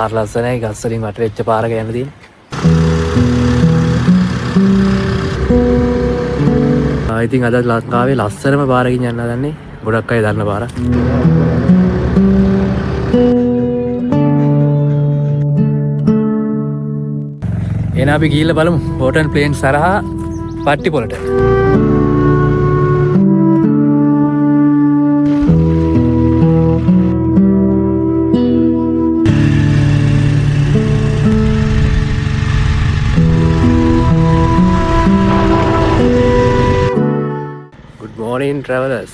පාර ලස්සනයි ගස් වලින් වට වෙච්ච පාරක යන්න තියෙන. ඉතින් අද ලංකාවේ ලස්සනම පාරකින් යන්න හදන්නේ. ගොඩක් අය දන්න පාරක්. එහෙනම් අපි ගිහිල්ලා බලමු හෝටන් ප්ලේන් සරහා පට්ටිපොළට. Morning travelers.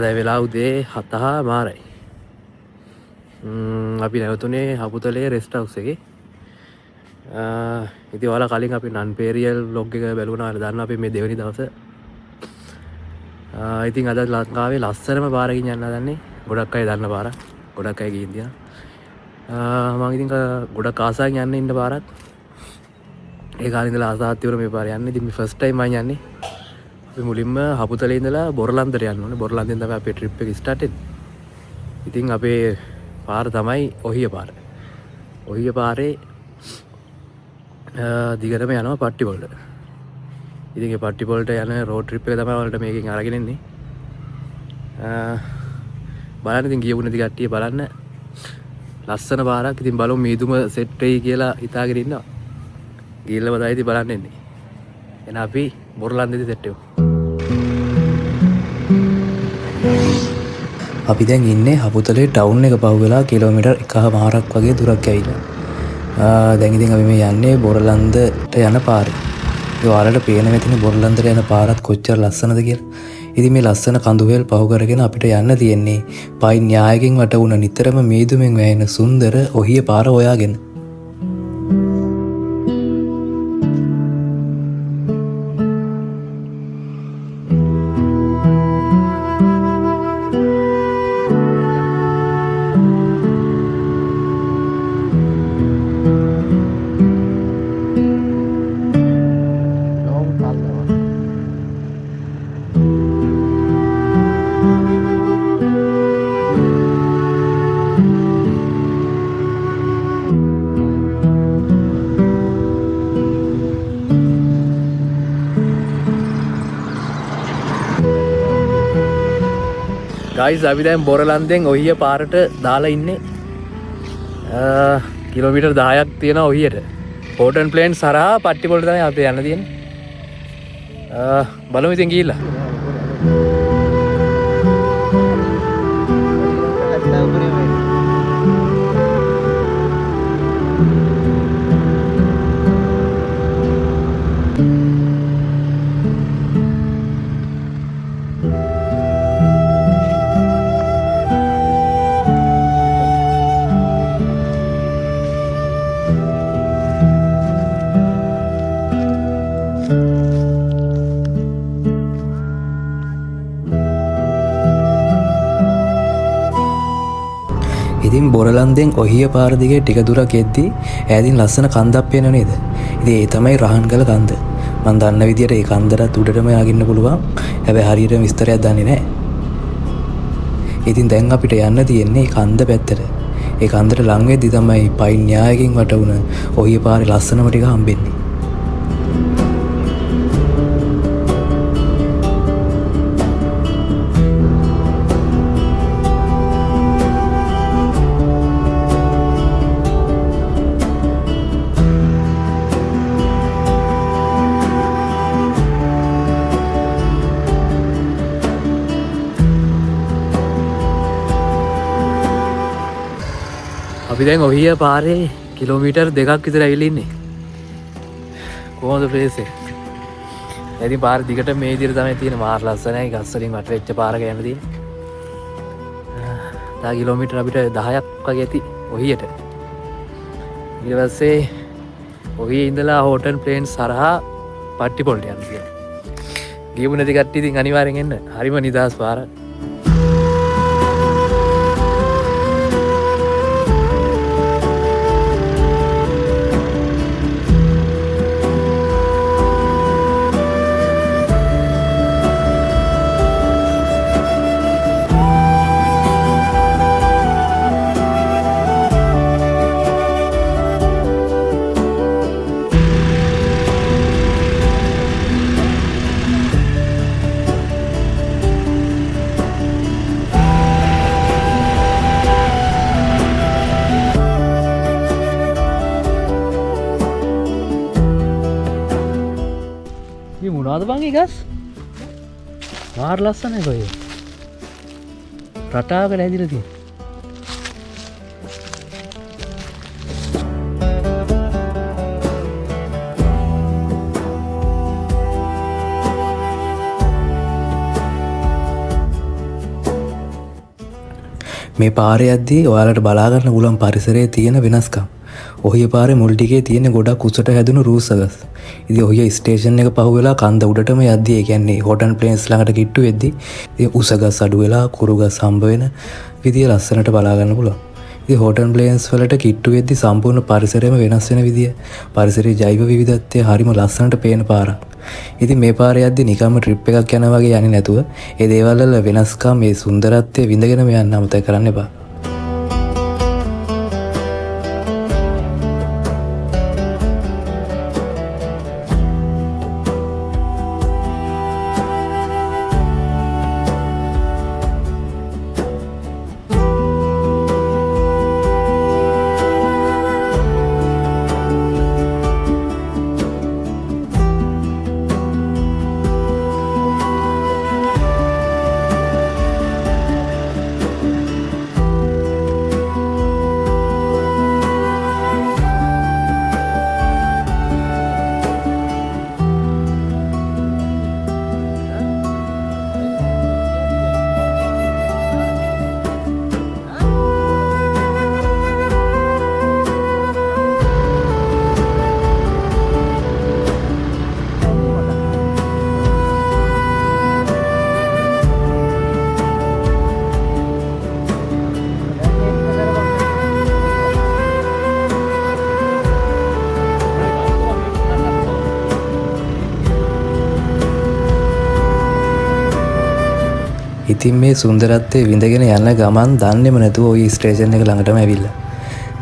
දැන් වෙලා උදේ 7:00 අපි නැවතුනේ හපුතලේ රෙස්ට් හවුස් එකේ. ඉතින් ඔයාලා කලින් අපි නන් පේරියල් vlog එක බැලුණා වල දන්නවා අපි මේ දෙවෙනි දවසේ. ඉතින් අද ලංකාවේ ලස්සනම පාරකින් යන්න හදන්නේ. ගොඩක් අය දන්න පාරක්. ගොඩක් අය ගිහින් තියෙනවා. මම ඉතින් ගොඩක් ආසාවෙන් යන්න ඉන්න පාරක්. ඒ කාලේ ඉඳලා ආසාවත් තිබුණා මේ පාර යන්න. ඉතින් මේ ෆස්ට් ටයිම් මම යන්නේ. අපි මුලින්ම හපුතලේ ඉඳලා බොරලන්දට යන්න ඕනේ. බොරලන්දෙන් තමයි අපේ ට්‍රිප් එක ස්ටාර්ට් වෙන්නේ. ඉතින් අපේ පාර තමයි ඔහිය පාර. ඔහිය පාරේ දිගටම යනවා පට්ටිපොළට. ඉතින් ඒ පට්ටිපොළට යන රෝඩ් ට්‍රිප් එක තමයි වලට මේකෙන් අරගෙන එන්නේ. බලන්න ඉතින් ගියපු නැති කට්ටිය බලන්න. ලස්සන පාරක්. ඉතින් බලමු මීදුම සෙට් වෙයි කියලා හිතාගෙන ඉන්නවා. ගිහිල්ලා බදයි ඉතින් බලන්න එන්නේ. එහෙනම් අපි බොරලන්දෙදි සෙට් වෙමු. අපි දැන් ඉන්නේ හපුතලේ ටවුන් එක පහු වෙලා කිලෝමීටර් 1.5ක් වගේ දුරක් ඇවිල්ලා. දැන් ඉතින් අපි මේ යන්නේ බොරලන්දට යන පාරේ. ඒ ඔයාලට පේන මෙතන බොරලන්දට යන පාරත් කොච්චර ලස්සනද කියලා. ඉතින් මේ ලස්සන කඳුහෙල් පහු කරගෙන අපිට යන්න තියෙන්නේ පයින් න්‍යායකින් වට වුණ නිතරම මීදුමෙන් වැයෙන සුන්දර ඔහිය පාර හොයාගෙන. ගයිස් අපි දැන් බොරලන්දෙන් ඔහිය පාරට දාලා ඉන්නේ. කිලෝමීටර් 10ක් තියෙනවා ඔහියට. හෝටන් ප්ලේන් සරහා පට්ටිපොළට තමයි අපි යන්න තියෙන්නේ. බලමු ඉතින් ගිහිල්ලා. ඉතින් බොරලන්දෙන් ඔහිය පාර දිගේ ටික දුරක් එද්දී ඈතින් ලස්සන කන්දක් පේනව නේද? ඉතින් ඒ තමයි රහන්ගල කන්ද. මම දන්න විදියට ඒ කන්දට උඩටම යන්න පුළුවන්. හැබැයි හරියට විස්තරයක් දන්නේ නැහැ. ඉතින් දැන් අපිට යන්න තියෙන්නේ කන්ද පැත්තට. ඒ කන්දට ලං වෙද්දි තමයි පයින් න්‍යායකින් වට වුණ ඔහිය පාරේ ලස්සනම ටික හම්බෙන්නේ. අපි දැන් ඔහිය පාරේ කිලෝමීටර් 2ක් විතර ඇවිල්ලා ඉන්නේ. කොහොමද ප්ලේස් එක? ඉතින් පාර දිගට මේ විදිහට තමයි තියෙන. මාර ලස්සනයි ගස් වලින් වට වෙච්ච පාරක යන්න තියෙන්නේ. තා කිලෝමීටර් අපිට 10ක් වගේ ඇති ඔහියට. ඊට පස්සේ ඔහියේ ඉඳලා හෝටන් ප්ලේන් සරහා පට්ටිපොළට යන්න තියෙනවා. ගියපු නැති කට්ටිය ඉතින් අනිවාර්යෙන් එන්න. හරිම නිදහස් පාරක්. බං ගස් මාර ලස්සනයි කොයි රටාවකට ඇදිලා තියෙන්නේ මේ පාරේ යද්දී ඔයාලට බලා ගන්න පුළුවන් පරිසරයේ තියෙන වෙනස්කම්. ඔහිය පාරේ මුල් ටිකේ තියෙන ගොඩක් උසට හැදුණු රූසගස්. ඉතින් ඔහිය ස්ටේෂන් එක පහුවෙලා කන්ද උඩටම යද්දී ඒ කියන්නේ හොටන් ප්ලේන්ස් ළඟට කිට්ටු වෙද්දී ඉතින් උසගස් අඩු වෙලා කුරුගස් හම්බ වෙන විදිය ලස්සනට බලා ගන්න පුළුවන්. ඉතින් හොටන් ප්ලේන්ස් වලට කිට්ටු වෙද්දී සම්පූර්ණ පරිසරයම වෙනස් වෙන විදිය පරිසරයේ ජෛව විවිධත්වය හරිම ලස්සනට පේන පාරක්. ඉතින් මේ පාරේ යද්දී නිකම්ම ට්‍රිප් එකක් යනවා වගේ යන්නේ නැතුව ඒ දේවල් වල වෙනස්කම් මේ සුන්දරත්වය විඳගෙනම යන්න අමතක කරන්න එපා. ඉතින් මේ සුන්දරත්වය විඳගෙන යන ගමන් දන්නේම නැතුව ওই ස්ටේෂන් එක ළඟටම ඇවිල්ලා.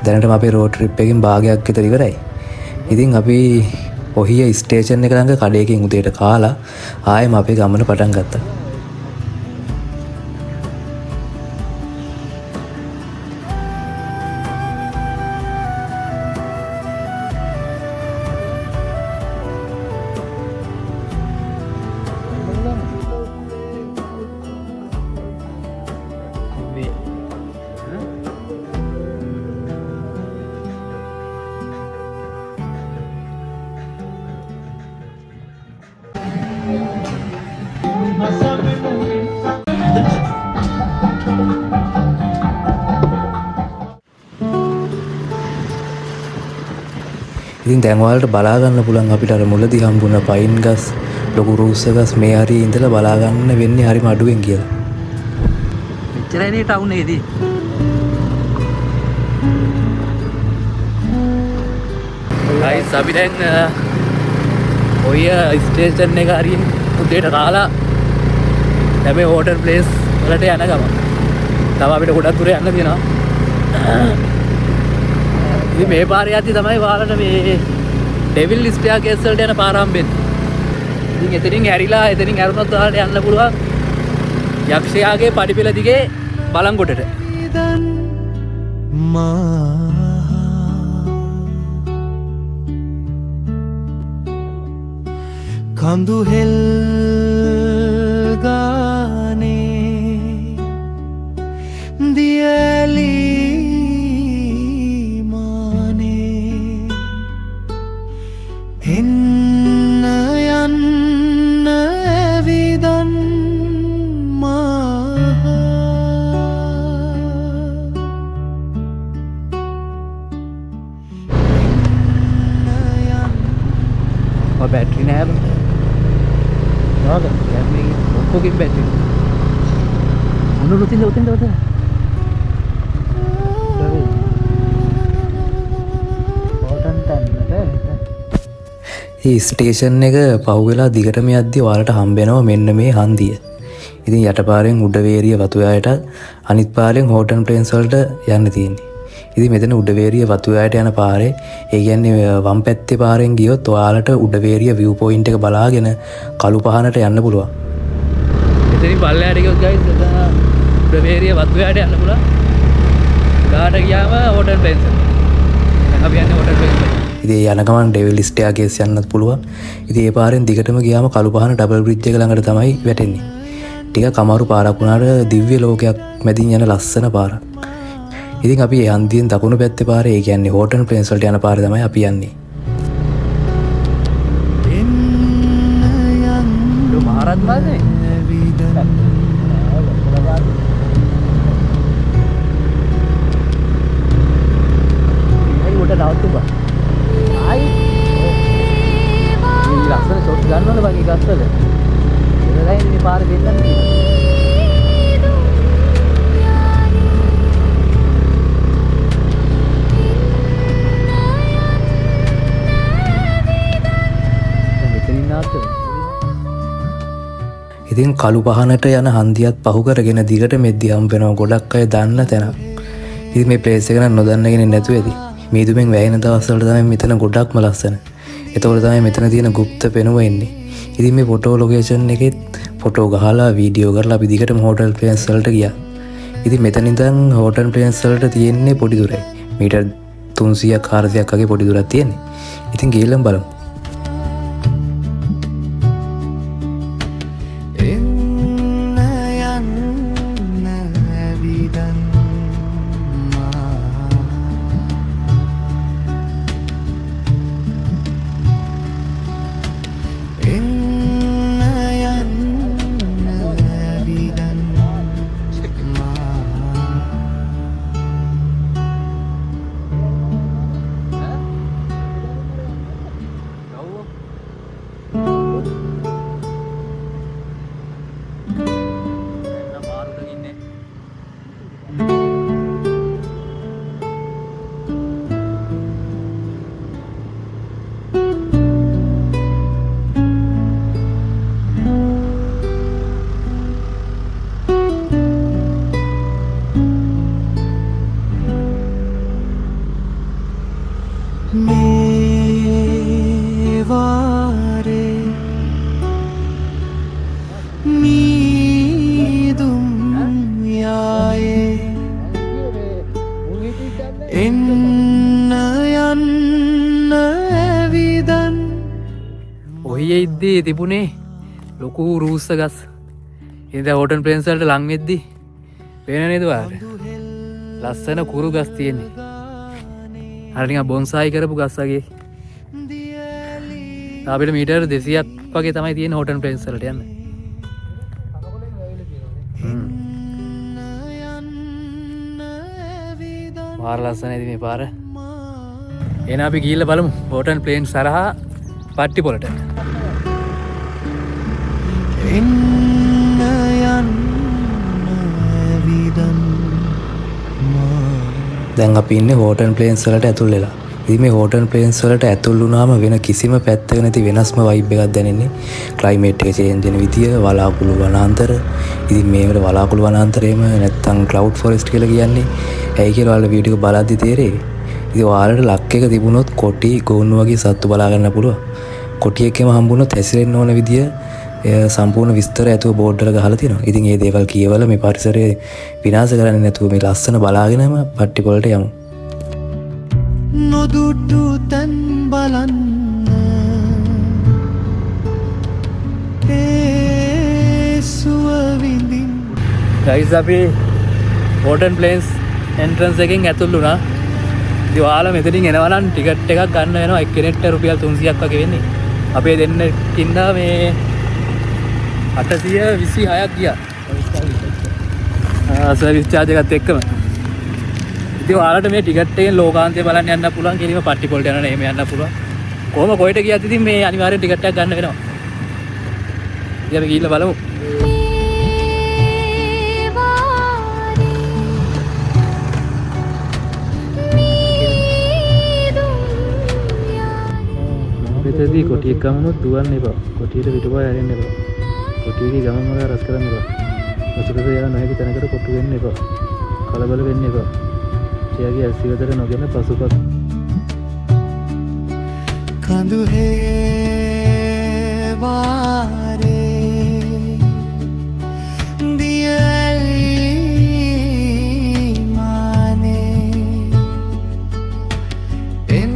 දැනටම අපේ රෝඩ් ට්‍රිප් එකකින් භාගයක් විතර ඉවරයි. ඉතින් අපි ඔහිය ස්ටේෂන් එක ළඟ කඩේකින් උදේට කාලා ආයෙම අපේ ගමන පටන් ගත්තා. ඉතින් දැන් ඔයාලට බලා ගන්න පුළුවන් අපිට අර මුලදී හම්බුණ පයින් ගස් ලොකු රූස්ස ගස් මේ හරිය ඉඳලා බලා ගන්න වෙන්නේ හරිම අඩුවෙන් කියලා. මෙච්චරයි නේ ටවුන් එකේදී. ගයිස් අපි දැන් ඔය ස්ටේෂන් එක හරිය උදේට කාලා දැන් මේ හෝටල් ප්ලේස් වලට යන ගමන්. තව අපිට ගොඩක් දුර යන්න තියෙනවා. ඉතින් මේ පාරේ යද්දි තමයි ඔයාලට මේ ඩෙවිල් ස්ටෙයාර්කේස් වලට යන පාර හම්බෙන්නේ. ඉතින් එතනින් ඇරිලා එතනින් ඇරුණොත් ඔයාලට යන්න පුළුවන් යක්ෂයාගේ පඩිපෙළ දිගේ බලංගොඩට. කඳු හෙල් ගානේ දියලි बैटरी नहीं है ओप्पो की बैटरी उन्होंने उतने ඒ ස්ටේෂන් එක පහුවෙලා දිගටම යද්දි ඔයාලට හම්බෙනවා මෙන්න මේ හන්දිය. ඉතින් යටපාරෙන් උඩවේරිය වතුයායට අනිත් පාරෙන් හෝටන් ප්ලේන්ස් වලට යන්න තියෙන්නේ. ඉතින් මෙතන උඩවේරිය වතුයායට යන පාරේ ඒ කියන්නේ වම් පැත්තේ පාරෙන් ගියොත් ඔයාලට උඩවේරිය view point එක බලාගෙන කළු පහනට යන්න පුළුවන්. මෙතනින් පල්ලෙහාට ගියොත් guys එතන උඩවේරිය වතුයායට යන්න පුළුවන්. ගාට ගියාම හෝටල් ප්ලේන්ස් එක. අපි යන්නේ හෝටල් ප්ලේන්ස් එකට. ඉතින් යන ගමන් ඩෙවිල් ස්ටෙයාර්කේස් යන්නත් පුළුවන්. ඉතින් ඒ පාරෙන් දිගටම ගියාම කළුපහන ඩබල් බ්‍රිජ් එක ළඟට තමයි වැටෙන්නේ. ටිකක් අමාරු පාරක් වුණාට දිව්‍ය ලෝකයක් මැදින් යන ලස්සන පාරක්. ඉතින් අපි හන්දියෙන් දකුණු පැත්තේ පාරේ ඒ කියන්නේ හෝටන් ප්ලේන්ස් වලට යන පාරේ තමයි අපි යන්නේ. මහරත් මානේ උඩ නවත්තු බා. ආයි මේ ලස්සන ෂොට් ගන්නවද බං ඒ ගස්වල. ඉතලයි මේ පාරේ දෙන්නන්නේ. ඉතින් කළු පහනට යන හන්දියත් පහු කරගෙන දිගට මෙද්දි හම්බ වෙනවා ගොඩක් අය දන්න තැනක්. ඉතින් මේ ප්ලේස් එක නම් නොදන්නගෙන නැතුව ඇති. මීදුමෙන් වැයෙන දවස්වල තමයි මෙතන ගොඩක්ම ලස්සන. ඒතකොට තමයි මෙතන තියෙන গুপ্ত පෙනුම එන්නේ. ඉතින් මේ ෆොටෝ ලොකේෂන් එකෙත් ෆොටෝ ගහලා වීඩියෝ කරලා අපි දිගටම හෝටල් ප්ලේන්ස් වලට ගියා. ඉතින් මෙතන ඉඳන් හෝටල් ප්ලේන්ස් වලට තියෙන්නේ පොඩි දුරයි. මීටර් 300ක් 400ක් වගේ පොඩි දුරක් තියෙන්නේ. ඉතින් ගිහලා බලමු. ඔහිය ඉද්දී තිබුණේ ලොකු රූස්ස ගස්. ඉතින් හෝටන් ප්ලේන්ස් වලට ලං වෙද්දි පේන නේද ඔයාලට? ලස්සන කුරු ගස් තියෙන්නේ. අර නිකන් බොන්සායි කරපු ගස් වගේ. අපිට මීටර් 200ක් වගේ තමයි තියෙන්නේ හෝටන් ප්ලේන්ස් වලට යන්න. පාර ලස්සනයිද මේ පාර? එහෙනම් අපි ගිහිල්ලා බලමු හෝටන් ප්ලේන්ස් සරහා පට්ටි පොලට. දැන් අපි ඉන්නේ හෝටන් ප්ලේන්ස් වලට ඇතුල් වෙලා. ඉතින් මේ හෝටන් ප්ලේන්ස් වලට ඇතුල් වුණාම වෙන කිසිම පැත්තක නැති වෙනස්ම වයිබ් එකක් දැනෙන්නේ. ක්ලයිමේට් එක චේන්ජ් වෙන විදිය, වලාකුළු වනාන්තර. ඉතින් මේකට වලාකුළු වනාන්තරේම නැත්තම් ක්ලවුඩ් ෆොරෙස්ට් කියලා කියන්නේ. ඇයි කියලා ඔයාලා වීඩියෝ එක බලද්දි තේරෙයි. ඉතින් ඔයාලට ලක් එක තිබුණොත් කොටි ගෝන්නු වගේ සත්තු බලා ගන්න පුළුවන්. කොටි එකේම හම්බුනොත් හැසිරෙන්න ඕන විදිය සම්පූර්ණ විස්තර ඇතුව බෝඩ් එක ගහලා තියෙනවා. ඉතින් මේ දේවල් කියවලා මේ පරිසරය විනාශ කරන්නේ නැතුව මේ ලස්සන බලාගෙනම පට්ටි පොලට යමු. නොදුටු තන් බලන්න ඒසුව විඳින්. ගයිස් අපි හෝටන් ප්ලේන්ස් එන්ට්‍රන්ස් එකෙන් ඇතුල් වුණා. ඉතින් ඔයාලා මෙතනින් එනවා නම් ටිකට් එකක් ගන්න වෙනවා. එක්කෙනෙක්ට රුපියල් 300ක් වගේ වෙන්නේ. අපේ දෙන්න ඉන්නා මේ 826ක් ගියා. සර්විස් චාර්ජ් එකත් එක්කම. ඉතින් ඔයාලට මේ ටිකට් එකෙන් ලෝකාන්තය බලන්න යන්න පුළුවන්. කෙලිම පට්ටි පොලට යනවා එහෙම යන්න පුළුවන්. කොහොම කොහෙට ගියත් ඉතින් මේ අනිවාර්යෙන් ටිකට් එකක් ගන්න වෙනවා. ඉතින් අපි ගිහිල්ලා බලමු. මෙතනදී කොටියක් ගමනොත් දුවන්න එපා. කොටියට පිටපය හැරෙන්න එපා. කොටියගේ ගමන් වල රස කරන්න එපා. ඔසුකද යන නොහැකි තැනකට කොටු වෙන්න එපා. කලබල වෙන්න එපා. එයාගේ ඇසිවතර නොගෙන පසුපස කඳු හේ වාරේ දියලි මානේ එන්න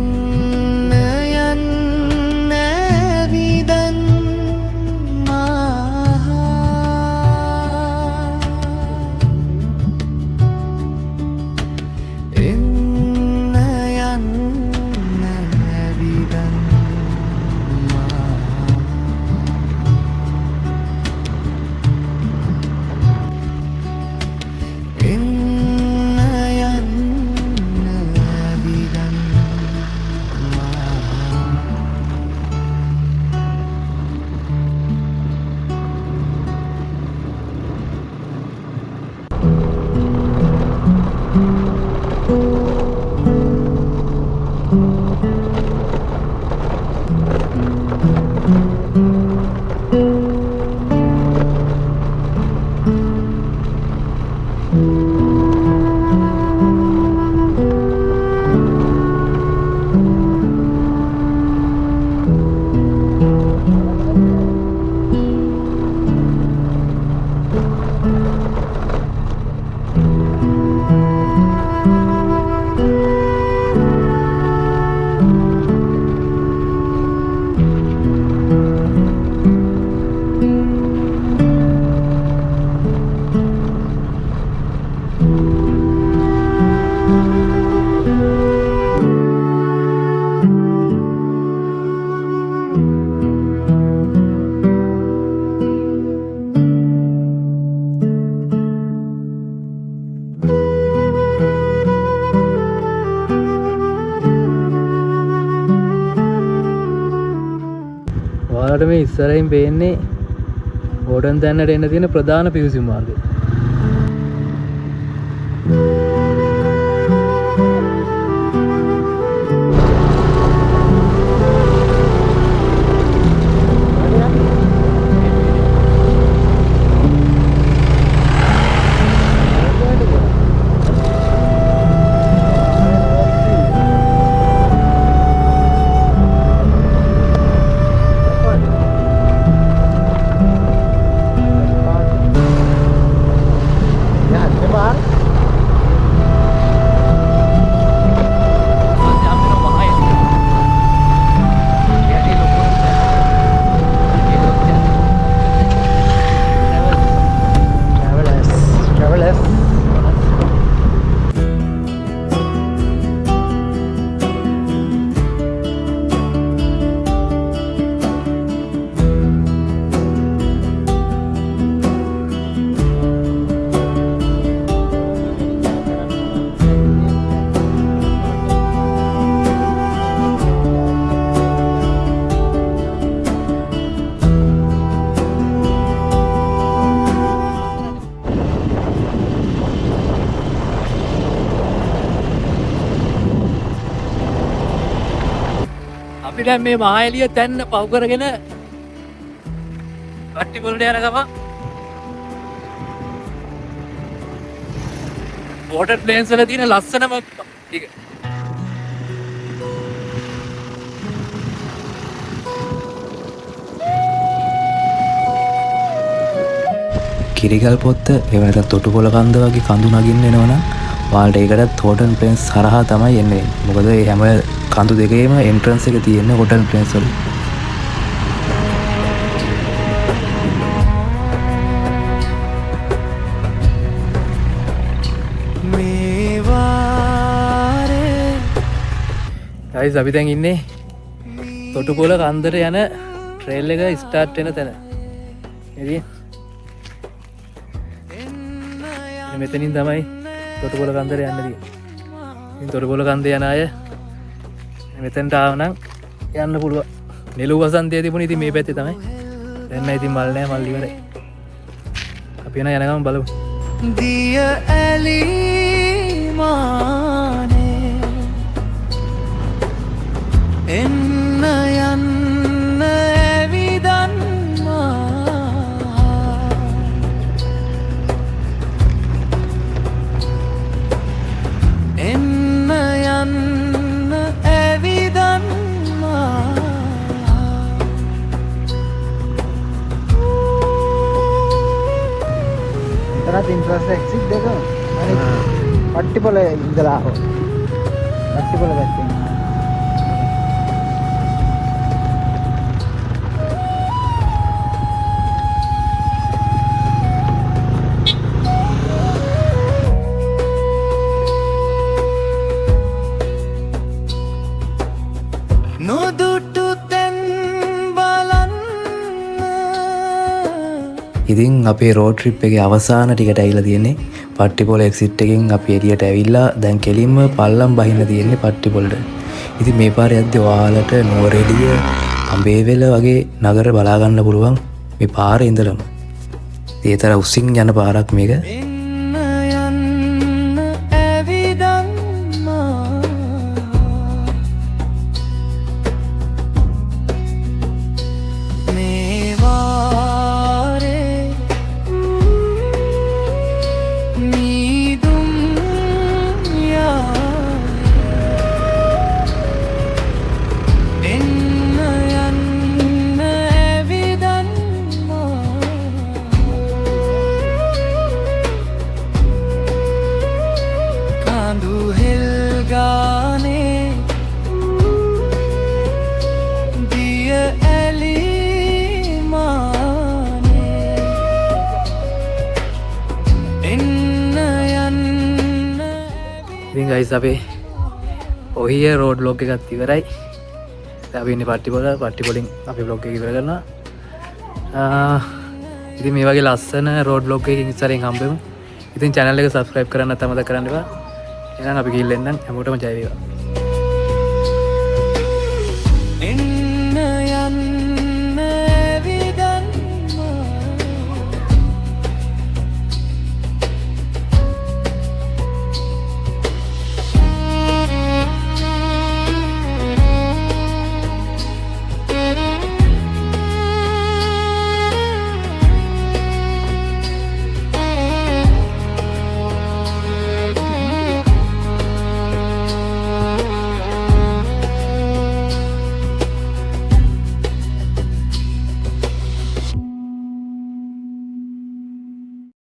ඔයාලට මේ ඉස්සරහින් පේන්නේ හෝටන් තැන්නට එන්න තියෙන ප්‍රධාන පිවිසුම් මාර්ගය. අපි දැන් මේ මහඑළිය තැන්න පව් කරගෙන කට්ටිපොළට යන ගම වෝටර් ප්ලේන්ස් වල තියෙන ලස්සනම ටික. කිරිගල් පොත්ත එහෙම නැත්නම් තොටුපොළ කන්ද වගේ කඳු නගින්න එනවනම් ඔයාලට ඒකටත් හෝටල් ප්ලේන්ස් හරහා තමයි එන්නේ. මොකද මේ හැම කඳු දෙකේම එන්ට්‍රන්ස් එක තියෙන්නේ හෝටල් ප්ලේන්ස් වල. ගයිස් අපි දැන් ඉන්නේ තොටුපොළ කන්දට යන ට්‍රේල් එක ස්ටාර්ට් වෙන තැන. ඉතින් මෙතනින් තමයි තොටුපොළ කන්දට යන්න තියෙන්නේ. ඉතින් තොටුපොළ කන්දේ යන අය මෙතනට ආව නම් යන්න පුළුවන්. නෙළුව වසන්තය තිබුණේ ඉතින් මේ පැත්තේ තමයි. දැන් නෑ ඉතින් මල් නෑ මල් ඉවරයි. අපි යන ගමන් බලමු. දිය ඇලි මානේ එන්න යන්න ඇවිදන්නා එන්න යන්න ඇවිදන්නා එතනත් ඉන්ට්‍රස් එක්සිට් දෙක අනිත් පට්ටිපොළ ඉඳලා ආව පට්ටිපොළ පැත්තෙන් ඉතින් අපේ රෝඩ් ට්‍රිප් එකේ අවසාන ටිකට ඇවිල්ලා තියෙන්නේ පට්ටිපොළ එක්සිට් එකෙන් අපි එළියට ඇවිල්ලා දැන් කෙලින්ම පල්ලම් බහින්න තියෙන්නේ පට්ටිපොළට. ඉතින් මේ පාරේ යද්දී ඔයාලට නුවරඑළිය අඹේවැල වගේ නගර බලා ගන්න පුළුවන් මේ පාරේ ඉඳලම. ඒ තරම් උසින් යන පාරක් මේක. ඉතින් ගයිස් අපේ ඔහිය රෝඩ් බ්ලොග් එකත් ඉවරයි. අපි ඉන්නේ පට්ටිපොළින් අපි බ්ලොග් එක ඉවර කරනවා. ඉතින් මේ වගේ ලස්සන රෝඩ් බ්ලොග් එකකින් ඉස්සරහින් හම්බෙමු. ඉතින් channel එක subscribe කරන්න නැත්නම් කරන්න එපා. එහෙනම් අපි ගිහින් එන්නම්. හැමෝටම ජය වේවා.